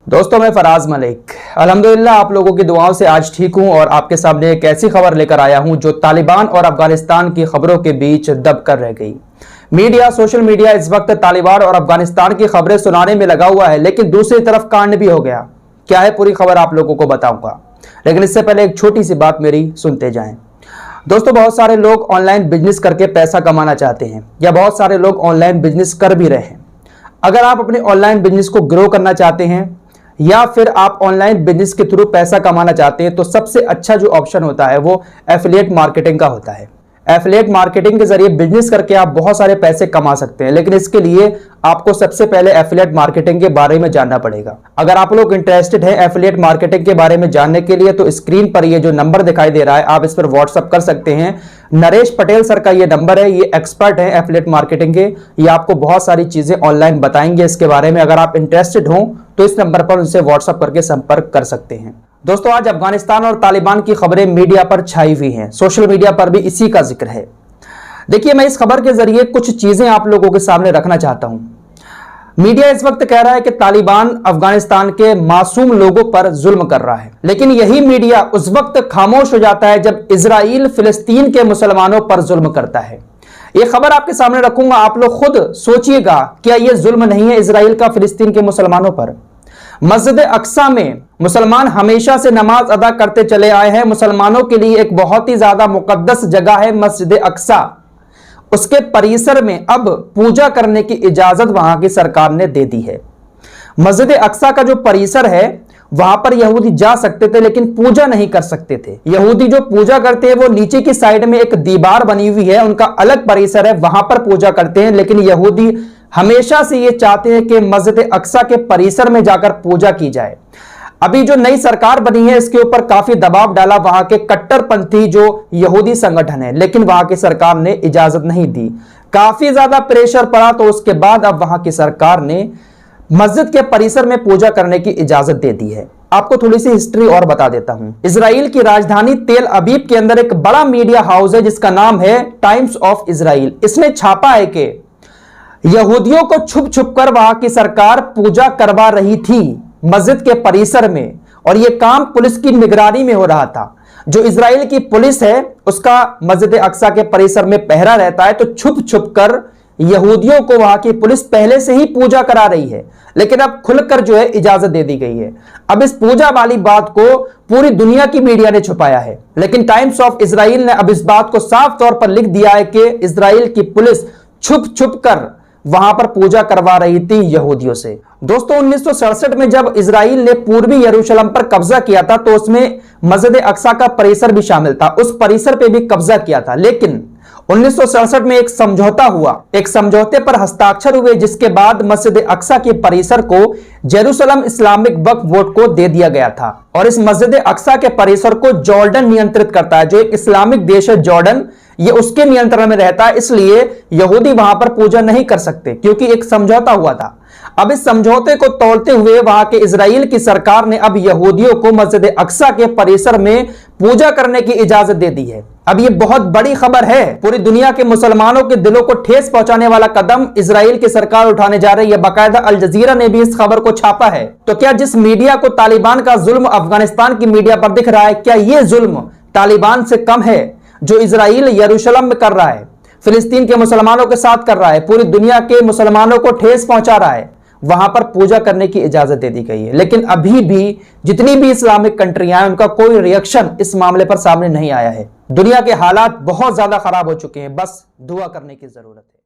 दोस्तों मैं फराज मलिक अल्हम्दुलिल्लाह आप लोगों की दुआओं से आज ठीक हूं और आपके सामने एक ऐसी खबर लेकर आया हूं जो तालिबान और अफगानिस्तान की खबरों के बीच दब कर रह गई। मीडिया सोशल मीडिया इस वक्त तालिबान और अफगानिस्तान की खबरें सुनाने में लगा हुआ है, लेकिन दूसरी तरफ कांड भी हो गया। क्या है पूरी खबर आप लोगों को बताऊंगा, लेकिन इससे पहले एक छोटी सी बात मेरी सुनते जाएं। दोस्तों बहुत सारे लोग ऑनलाइन बिजनेस करके पैसा कमाना चाहते हैं या बहुत सारे लोग ऑनलाइन बिजनेस कर भी रहे हैं। अगर आप अपने ऑनलाइन बिजनेस को ग्रो करना चाहते हैं या फिर आप ऑनलाइन बिजनेस के थ्रू पैसा कमाना चाहते हैं तो सबसे अच्छा जो ऑप्शन होता है वो एफिलिएट मार्केटिंग का होता है। एफिलिएट मार्केटिंग के जरिए बिजनेस करके आप बहुत सारे पैसे कमा सकते हैं, लेकिन इसके लिए आपको सबसे पहले एफिलिएट मार्केटिंग के बारे में जानना पड़ेगा। अगर आप लोग इंटरेस्टेड हैं एफिलिएट मार्केटिंग के बारे में जानने के लिए तो स्क्रीन पर ये जो नंबर दिखाई दे रहा है आप इस पर व्हाट्सअप कर सकते हैं। नरेश पटेल सर का ये नंबर है, ये एक्सपर्ट है एफिलिएट मार्केटिंग के। ये आपको बहुत सारी चीजें ऑनलाइन बताएंगे इसके बारे में। अगर आप इंटरेस्टेड हो तो इस नंबर पर उनसे व्हाट्सअप करके संपर्क कर सकते हैं। दोस्तों आज अफगानिस्तान और तालिबान की खबरें मीडिया पर छाई हुई हैं, सोशल मीडिया पर भी इसी का जिक्र है। देखिए मैं इस खबर के जरिए कुछ चीजें आप लोगों के सामने रखना चाहता हूं। मीडिया इस वक्त कह रहा है कि तालिबान अफगानिस्तान के मासूम लोगों पर जुल्म कर रहा है, लेकिन यही मीडिया उस वक्त खामोश हो जाता है जब इजराइल फिलिस्तीन के मुसलमानों पर जुल्म करता है। यह खबर आपके सामने रखूंगा, आप लोग खुद सोचिएगा क्या यह जुल्म नहीं है इजराइल का फिलिस्तीन के मुसलमानों पर। मस्जिद अक्सा में मुसलमान हमेशा से नमाज अदा करते चले आए हैं। मुसलमानों के लिए एक बहुत ही ज्यादा मुकद्दस जगह है मस्जिद अक्सा। उसके परिसर में अब पूजा करने की इजाजत वहां की सरकार ने दे दी है। मस्जिद अक्सा का जो परिसर है वहां पर यहूदी जा सकते थे लेकिन पूजा नहीं कर सकते थे। यहूदी जो पूजा करते हैं वो नीचे की साइड में एक दीवार बनी हुई है, उनका अलग परिसर है, वहां पर पूजा करते हैं। लेकिन यहूदी हमेशा से ये चाहते हैं कि मस्जिद अक्सा के परिसर में जाकर पूजा की जाए। अभी जो नई सरकार बनी है इसके ऊपर काफी दबाव डाला वहां के कट्टरपंथी जो यहूदी संगठन है, लेकिन वहां की सरकार ने इजाजत नहीं दी। काफी ज्यादा प्रेशर पड़ा तो उसके बाद अब वहां की सरकार ने मस्जिद के परिसर में पूजा करने की इजाजत दे दी है। आपको थोड़ी सी हिस्ट्री और बता देता हूं। इजराइल की राजधानी तेल अबीब के अंदर एक बड़ा मीडिया हाउस है जिसका नाम है टाइम्स ऑफ इजराइल। इसने छापा है कि यहूदियों को छुप छुप कर वहां की सरकार पूजा करवा रही थी मस्जिद के परिसर में, और यह काम पुलिस की निगरानी में हो रहा था। जो इजराइल की पुलिस है उसका मस्जिद अक्सा के परिसर में पहरा रहता है, तो छुप छुप कर यहूदियों को वहां की पुलिस पहले से ही पूजा करा रही है, लेकिन अब खुलकर जो है इजाजत दे दी गई है। अब इस पूजा वाली बात को पूरी दुनिया की मीडिया ने छुपाया है, लेकिन टाइम्स ऑफ इजराइल ने अब इस बात को साफ तौर पर लिख दिया है कि इजराइल की पुलिस छुप छुप कर वहां पर पूजा करवा रही थी यहूदियों से। दोस्तों 1967 में जब इजराइल ने पूर्वी यरूशलेम पर कब्जा किया था तो उसमें मस्जिद अक्सा का परिसर भी शामिल था, उस परिसर पे भी कब्जा किया था। लेकिन 1967 में एक समझौता हुआ, एक समझौते पर हस्ताक्षर हुए जिसके बाद मस्जिद अक्सा के परिसर को जेरूसलम इस्लामिक वक्फ बोर्ड को दे दिया गया था। और इस मस्जिद अक्सा के परिसर को जॉर्डन नियंत्रित करता है, जो एक इस्लामिक देश है जॉर्डन, ये उसके नियंत्रण में रहता है। इसलिए यहूदी वहां पर पूजा नहीं कर सकते क्योंकि एक समझौता हुआ था। अब इस समझौते को तोड़ते हुए वहां के इजराइल की सरकार ने अब यहूदियों को मस्जिद अक्सा के परिसर में पूजा करने की इजाजत दे दी है। अब ये बहुत बड़ी खबर है, पूरी दुनिया के मुसलमानों के दिलों को ठेस पहुंचाने वाला कदम इजराइल की सरकार उठाने जा रही है। बाकायदा अल जजीरा ने भी इस खबर को छापा है। तो क्या जिस मीडिया को तालिबान का जुल्म अफगानिस्तान की मीडिया पर दिख रहा है, क्या यह जुल्म तालिबान से कम है जो इजराइल यरूशलेम में कर रहा है, फिलिस्तीन के मुसलमानों के साथ कर रहा है, पूरी दुनिया के मुसलमानों को ठेस पहुंचा रहा है? वहां पर पूजा करने की इजाजत दे दी गई है, लेकिन अभी भी जितनी भी इस्लामिक कंट्रियां हैं उनका कोई रिएक्शन इस मामले पर सामने नहीं आया है। दुनिया के हालात बहुत ज्यादा खराब हो चुके हैं, बस दुआ करने की जरूरत है।